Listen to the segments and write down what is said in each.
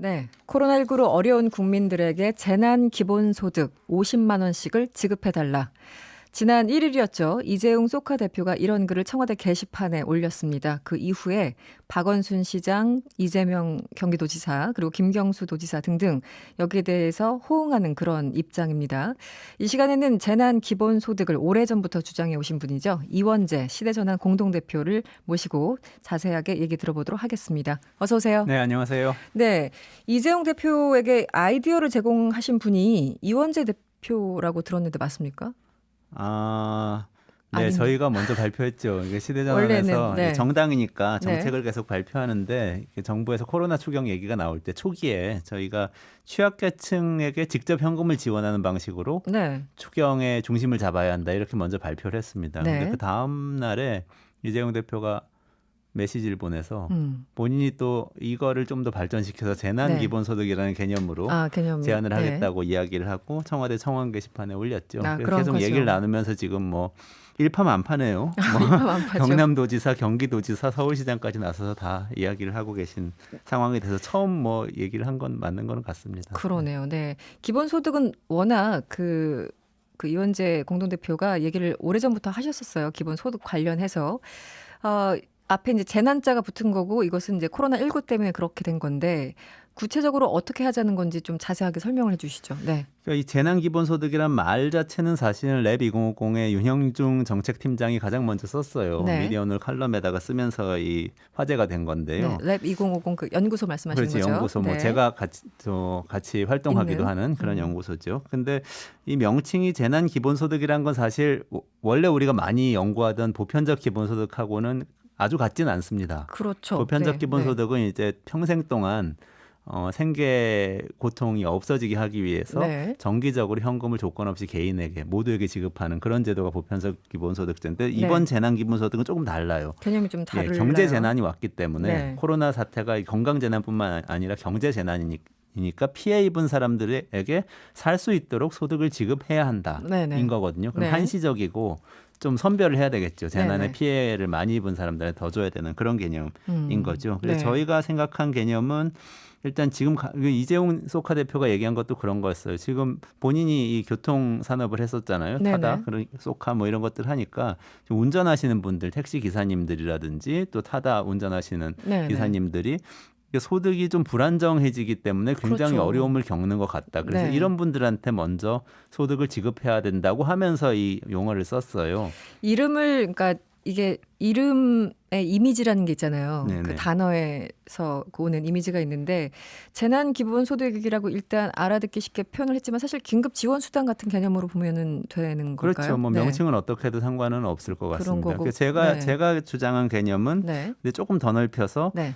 네, 코로나19로 어려운 국민들에게 재난 기본소득 50만 원씩을 지급해달라. 지난 1일이었죠. 이재용 소카 대표가 이런 글을 청와대 게시판에 올렸습니다. 그 이후에 박원순 시장, 이재명 경기도지사, 그리고 김경수 도지사 등등 여기에 대해서 호응하는 그런 입장입니다. 이 시간에는 재난 기본소득을 오래전부터 주장해 오신 분이죠. 이원재 시대전환 공동대표를 모시고 자세하게 얘기 들어보도록 하겠습니다. 어서 오세요. 네, 안녕하세요. 네, 이재용 대표에게 아이디어를 제공하신 분이 이원재 대표라고 들었는데 맞습니까? 네, 아닌데. 저희가 먼저 발표했죠. 이게 시대전환에서 원래는, 네. 정당이니까 네. 정책을 계속 발표하는데 정부에서 코로나 추경 얘기가 나올 때 초기에 저희가 취약계층에게 직접 현금을 지원하는 방식으로 네. 추경의 중심을 잡아야 한다 이렇게 먼저 발표를 했습니다. 네. 근데 그 다음 날에 이재용 대표가 메시지를 보내서 본인이 또 이거를 좀 더 발전시켜서 재난 네. 기본소득이라는 개념으로 개념. 제안을 네. 하겠다고 이야기를 하고 청와대 청원 게시판에 올렸죠. 그래서 그런 계속 거죠. 얘기를 나누면서 지금 뭐 일파만파네요. 뭐 일파만파죠. 경남도지사, 경기도지사, 서울시장까지 나서서 다 이야기를 하고 계신 상황이 돼서 처음 뭐 얘기를 한 건 맞는 거는 같습니다. 그러네요. 네. 기본소득은 워낙 그 이원재 공동대표가 얘기를 오래전부터 하셨었어요. 기본소득 관련해서. 앞에 이제 재난자가 붙은 거고 이것은 이제 코로나19 때문에 그렇게 된 건데 구체적으로 어떻게 하자는 건지 좀 자세하게 설명을 해 주시죠. 네. 그러니까 이 재난기본소득이란 말 자체는 사실은 랩 2050의 윤형중 정책팀장이 가장 먼저 썼어요. 네. 미디어오늘 칼럼에다가 쓰면서 이 화제가 된 건데요. 네. 랩 2050 그 연구소 말씀하시는 그렇지, 거죠. 연구소 뭐 네. 제가 같이 활동하기도 있는. 하는 그런 연구소죠. 근데 이 명칭이 재난 기본소득이란 건 사실 원래 우리가 많이 연구하던 보편적 기본소득하고는 아주 같지는 않습니다. 그렇죠. 보편적 네. 기본소득은 이제 평생 동안 생계 고통이 없어지게 하기 위해서 네. 정기적으로 현금을 조건 없이 개인에게 모두에게 지급하는 그런 제도가 보편적 기본소득제인데 이번 재난 기본소득은 조금 달라요. 개념이 좀 달라요. 경제 재난이 왔기 때문에 네. 코로나 사태가 건강 재난뿐만 아니라 경제 재난이니까 피해 입은 사람들에게 살 수 있도록 소득을 지급해야 한다인 거거든요. 그럼 네. 한시적이고 좀 선별을 해야 되겠죠. 재난의 네네. 피해를 많이 입은 사람들한테 더 줘야 되는 그런 개념인 거죠. 그래서 네. 저희가 생각한 개념은 일단 지금 이재용 소카 대표가 얘기한 것도 그런 거였어요. 지금 본인이 이 교통 산업을 했었잖아요. 네네. 타다, 그런 소카 뭐 이런 것들 하니까 지금 운전하시는 분들, 택시 기사님들이라든지 또 타다 운전하시는 네네. 기사님들이 소득이 좀 불안정해지기 때문에 굉장히 그렇죠. 어려움을 겪는 것 같다. 그래서 네. 이런 분들한테 먼저 소득을 지급해야 된다고 하면서 이 용어를 썼어요. 이름을 그러니까 이게 이름의 이미지라는 게 있잖아요. 네네. 그 단어에서 오는 이미지가 있는데 재난 기본소득이라고 일단 알아듣기 쉽게 표현을 했지만 사실 긴급 지원 수단 같은 개념으로 보면은 되는 걸까요? 그렇죠. 뭐 네. 명칭은 어떻게 해도 상관은 없을 것 그런 같습니다. 거고. 그래서 네. 제가 주장한 개념은 네. 근데 조금 더 넓혀서 네.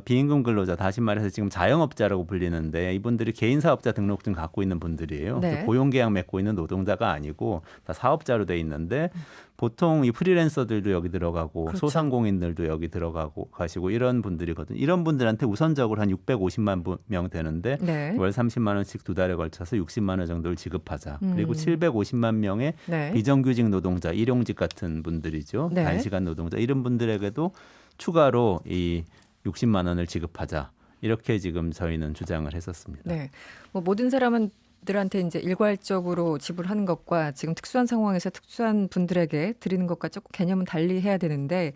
비임금 근로자, 다시 말해서 지금 자영업자라고 불리는데 이분들이 개인사업자 등록증 갖고 있는 분들이에요. 네. 고용계약 맺고 있는 노동자가 아니고 다 사업자로 돼 있는데 보통 이 프리랜서들도 여기 들어가고 그렇죠. 소상공인들도 여기 들어가고 가시고 이런 분들이거든요. 이런 분들한테 우선적으로 한 650만 명 되는데 네. 월 30만 원씩 두 달에 걸쳐서 60만 원 정도를 지급하자. 그리고 750만 명의 네. 비정규직 노동자, 일용직 같은 분들이죠. 네. 단시간 노동자 이런 분들에게도 추가로 이 60만 원을 지급하자. 이렇게 지금 저희는 주장을 했었습니다. 네. 뭐 모든 사람들한테 이제 일괄적으로 지불하는 것과 지금 특수한 상황에서 특수한 분들에게 드리는 것과 조금 개념은 달리 해야 되는데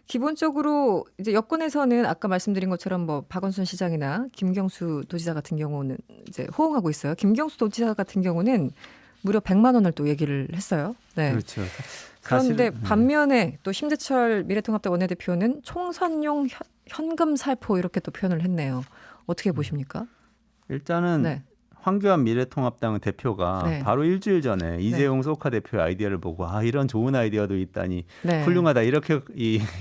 기본적으로 이제 여권에서는 아까 말씀드린 것처럼 뭐 박원순 시장이나 김경수 도지사 같은 경우는 이제 호응하고 있어요. 김경수 도지사 같은 경우는 무려 100만 원을 또 얘기를 했어요. 네. 그렇죠. 그런데 사실은, 반면에 또 심재철 미래통합당 원내대표는 총선용 현금 살포 이렇게 또 표현을 했네요. 어떻게 보십니까? 일단은 네. 황교안 미래통합당 대표가 네. 바로 일주일 전에 이재용 소카 대표의 아이디어를 보고 이런 좋은 아이디어도 있다니 네. 훌륭하다 이렇게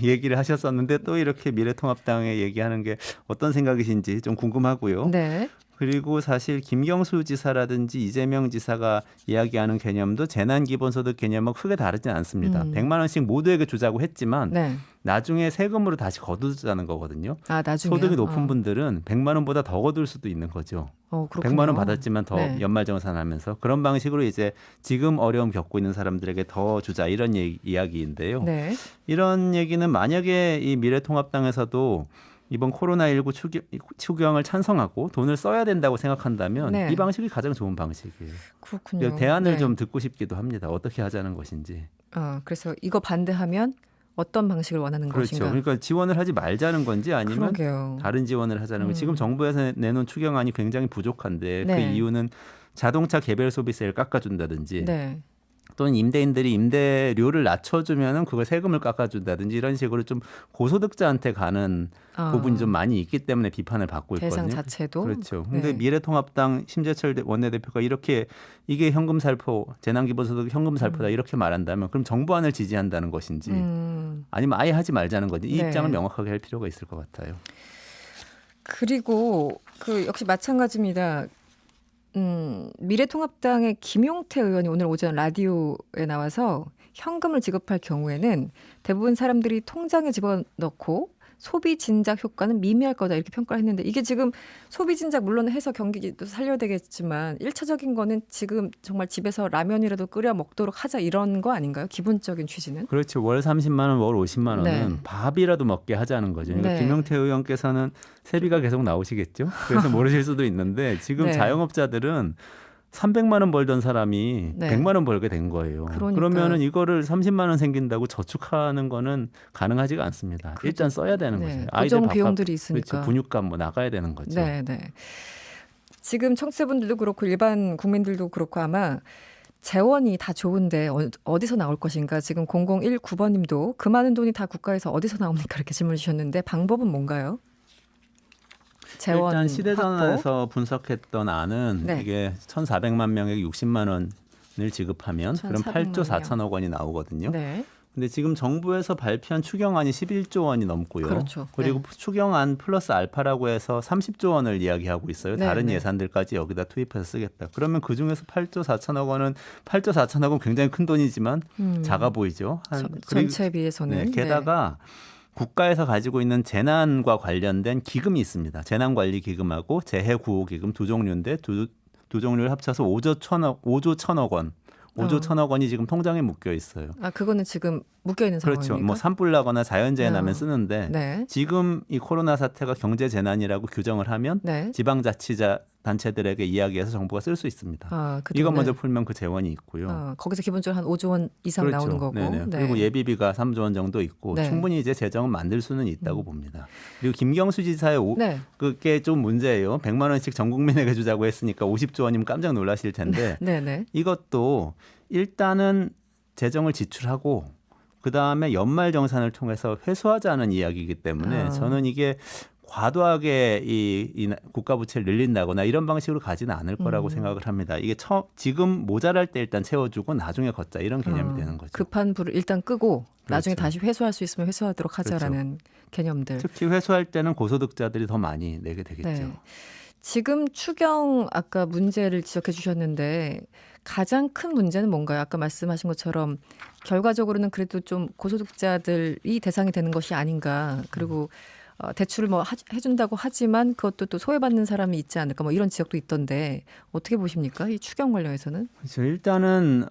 얘기를 하셨었는데 또 이렇게 미래통합당에 얘기하는 게 어떤 생각이신지 좀 궁금하고요. 네. 그리고 사실 김경수 지사라든지 이재명 지사가 이야기하는 개념도 재난기본소득 개념하고 크게 다르진 않습니다. 100만 원씩 모두에게 주자고 했지만 네. 나중에 세금으로 다시 거두자는 거거든요. 나중에 소득이 높은 분들은 100만 원보다 더 거둘 수도 있는 거죠. 그렇군요. 100만 원 받았지만 더 네. 연말정산하면서 그런 방식으로 이제 지금 어려움 겪고 있는 사람들에게 더 주자 이런 이야기인데요. 네. 이런 얘기는 만약에 이 미래통합당에서도 이번 코로나19 추경을 찬성하고 돈을 써야 된다고 생각한다면 네. 이 방식이 가장 좋은 방식이에요. 그렇군요. 대안을 네. 좀 듣고 싶기도 합니다. 어떻게 하자는 것인지. 그래서 이거 반대하면 어떤 방식을 원하는 그렇죠. 것인가. 그러니까 지원을 하지 말자는 건지 아니면 그러게요. 다른 지원을 하자는 건지. 지금 정부에서 내놓은 추경안이 굉장히 부족한데 그 네. 이유는 자동차 개별 소비세를 깎아준다든지 네. 또는 임대인들이 임대료를 낮춰주면은 그걸 세금을 깎아준다든지 이런 식으로 좀 고소득자한테 가는 부분이 좀 많이 있기 때문에 비판을 받고 있거든요. 대상 자체도. 그렇죠. 근데 네. 미래통합당 심재철 원내대표가 이렇게 이게 현금살포, 재난기본소득 현금살포다 이렇게 말한다면 그럼 정부안을 지지한다는 것인지 아니면 아예 하지 말자는 건지 이 네. 입장을 명확하게 할 필요가 있을 것 같아요. 그리고 그 역시 마찬가지입니다. 미래통합당의 김용태 의원이 오늘 오전 라디오에 나와서 현금을 지급할 경우에는 대부분 사람들이 통장에 집어넣고 소비 진작 효과는 미미할 거다 이렇게 평가를 했는데 이게 지금 소비 진작 물론 해서 경기도 살려야 되겠지만 1차적인 거는 지금 정말 집에서 라면이라도 끓여 먹도록 하자 이런 거 아닌가요? 기본적인 취지는? 그렇죠. 월 30만 원, 월 50만 원은 네. 밥이라도 먹게 하자는 거죠. 그러니까 네. 김용태 의원께서는 세비가 계속 나오시겠죠. 그래서 모르실 수도 있는데 지금 네. 자영업자들은 300만 원 벌던 사람이 네. 100만 원 벌게 된 거예요. 그러니까요. 그러면은 이거를 30만 원 생긴다고 저축하는 거는 가능하지가 않습니다. 그렇죠. 일단 써야 되는 네. 거죠. 고정 밥값, 비용들이 있으니까. 그렇죠. 분유값 뭐 나가야 되는 거죠. 네, 네. 지금 청취자분들도 그렇고 일반 국민들도 그렇고 아마 재원이 다 좋은데 어디서 나올 것인가 지금 0019번님도 그 많은 돈이 다 국가에서 어디서 나옵니까 이렇게 질문 주셨는데 방법은 뭔가요? 재원 일단 확보? 시대전환에서 분석했던 안은 네. 이게 1,400만 명에게 60만 원을 지급하면 그럼 1,400만 8조 4천억 원이 나오거든요. 네. 근데 지금 정부에서 발표한 추경안이 11조 원이 넘고요. 그렇죠. 그리고 추경안 플러스 알파라고 해서 30조 원을 이야기하고 있어요. 네, 다른 네. 예산들까지 여기다 투입해서 쓰겠다. 그러면 그중에서 8조 4천억 원은 8조 4천억은 굉장히 큰 돈이지만 작아 보이죠. 전체에 비해서는. 네, 게다가 국가에서 가지고 있는 재난과 관련된 기금이 있습니다. 재난관리기금하고 재해구호기금 두 종류인데 두 종류를 합쳐서 5조 1천억 원. 5조 1천억 원이 지금 통장에 묶여 있어요. 그거는 지금 묶여 있는 그렇죠. 상황입니까? 뭐 산불 나거나 자연재해 나면 쓰는데 네. 지금 이 코로나 사태가 경제 재난이라고 규정을 하면 네. 지방자치자 단체들에게 이야기해서 정부가 쓸 수 있습니다. 그 이거 돈을, 먼저 풀면 그 재원이 있고요. 거기서 기본적으로 한 5조 원 이상 그렇죠. 나오는 거고. 네네. 네. 그리고 예비비가 3조 원 정도 있고 네. 충분히 이제 재정은 만들 수는 있다고 봅니다. 그리고 김경수 지사의 네. 그게 좀 문제예요. 100만 원씩 전 국민에게 주자고 했으니까 50조 원이면 깜짝 놀라실 텐데 네네. 이것도 일단은 재정을 지출하고 그다음에 연말정산을 통해서 회수하자는 이야기이기 때문에 저는 이게 과도하게 이 국가 부채를 늘린다거나 이런 방식으로 가지는 않을 거라고 생각을 합니다. 이게 지금 모자랄 때 일단 채워주고 나중에 걷자 이런 개념이 되는 거죠. 급한 불을 일단 끄고 나중에 그렇죠. 다시 회수할 수 있으면 회수하도록 하자라는 개념들. 특히 회수할 때는 고소득자들이 더 많이 내게 되겠죠. 네. 지금 추경 아까 문제를 지적해 주셨는데 가장 큰 문제는 뭔가요? 아까 말씀하신 것처럼 결과적으로는 그래도 좀 고소득자들이 대상이 되는 것이 아닌가. 그리고 대출을 뭐 해준다고 하지만 그것도 또 소외받는 사람이 있지 않을까 뭐 이런 지적도 있던데 어떻게 보십니까? 이 추경 관련해서는? 그렇죠. 일단은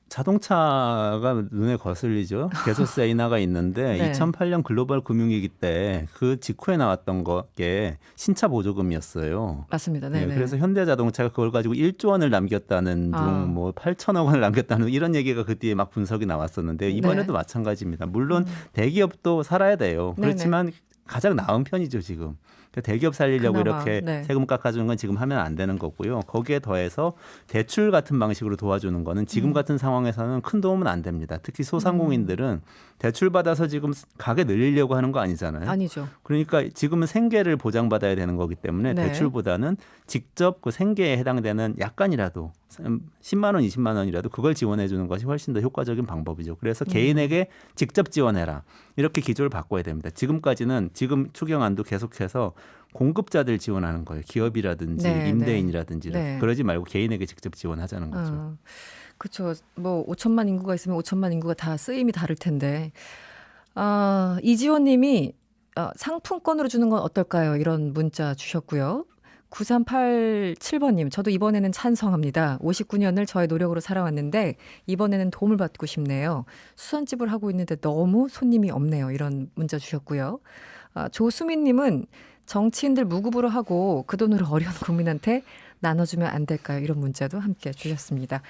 자동차가 눈에 거슬리죠. 개소세 인하가 있는데 네. 2008년 글로벌 금융위기 때 그 직후에 나왔던 게 신차 보조금이었어요. 맞습니다. 네, 네. 그래서 현대자동차가 그걸 가지고 1조 원을 남겼다는 둥, 뭐 8천억 원을 남겼다는 이런 얘기가 그 뒤에 막 분석이 나왔었는데 이번에도 마찬가지입니다. 물론 대기업도 살아야 돼요. 네네. 그렇지만 가장 나은 편이죠 지금. 대기업 살리려고 그나마, 이렇게 네. 세금 깎아주는 건 지금 하면 안 되는 거고요. 거기에 더해서 대출 같은 방식으로 도와주는 거는 지금 같은 상황에서는 큰 도움은 안 됩니다. 특히 소상공인들은 대출 받아서 지금 가게 늘리려고 하는 거 아니잖아요. 아니죠. 그러니까 지금은 생계를 보장받아야 되는 거기 때문에 네. 대출보다는 직접 그 생계에 해당되는 약간이라도 10만 원, 20만 원이라도 그걸 지원해 주는 것이 훨씬 더 효과적인 방법이죠. 그래서 개인에게 직접 지원해라. 이렇게 기조를 바꿔야 됩니다. 지금까지는 지금 추경안도 계속해서 공급자들 지원하는 거예요. 기업이라든지 네, 임대인이라든지 네. 그러지 말고 개인에게 직접 지원하자는 거죠. 그렇죠. 뭐 5천만 인구가 있으면 5천만 인구가 다 쓰임이 다를 텐데. 이지원님이 상품권으로 주는 건 어떨까요? 이런 문자 주셨고요. 9387번님, 저도 이번에는 찬성합니다. 59년을 저의 노력으로 살아왔는데 이번에는 도움을 받고 싶네요. 수선집을 하고 있는데 너무 손님이 없네요. 이런 문자 주셨고요. 조수민님은 정치인들 무급으로 하고 그 돈으로 어려운 국민한테 나눠주면 안 될까요? 이런 문자도 함께 주셨습니다.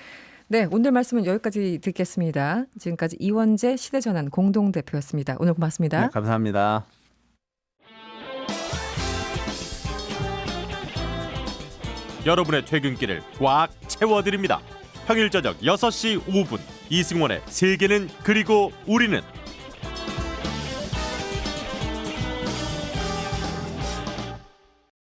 네, 오늘 말씀은 여기까지 듣겠습니다. 지금까지 이원재 시대전환 공동대표였습니다. 오늘 고맙습니다. 네, 감사합니다. 여러분의 퇴근길을 꽉 채워드립니다. 평일 저녁 6시 5분 이승원의 세계는 그리고 우리는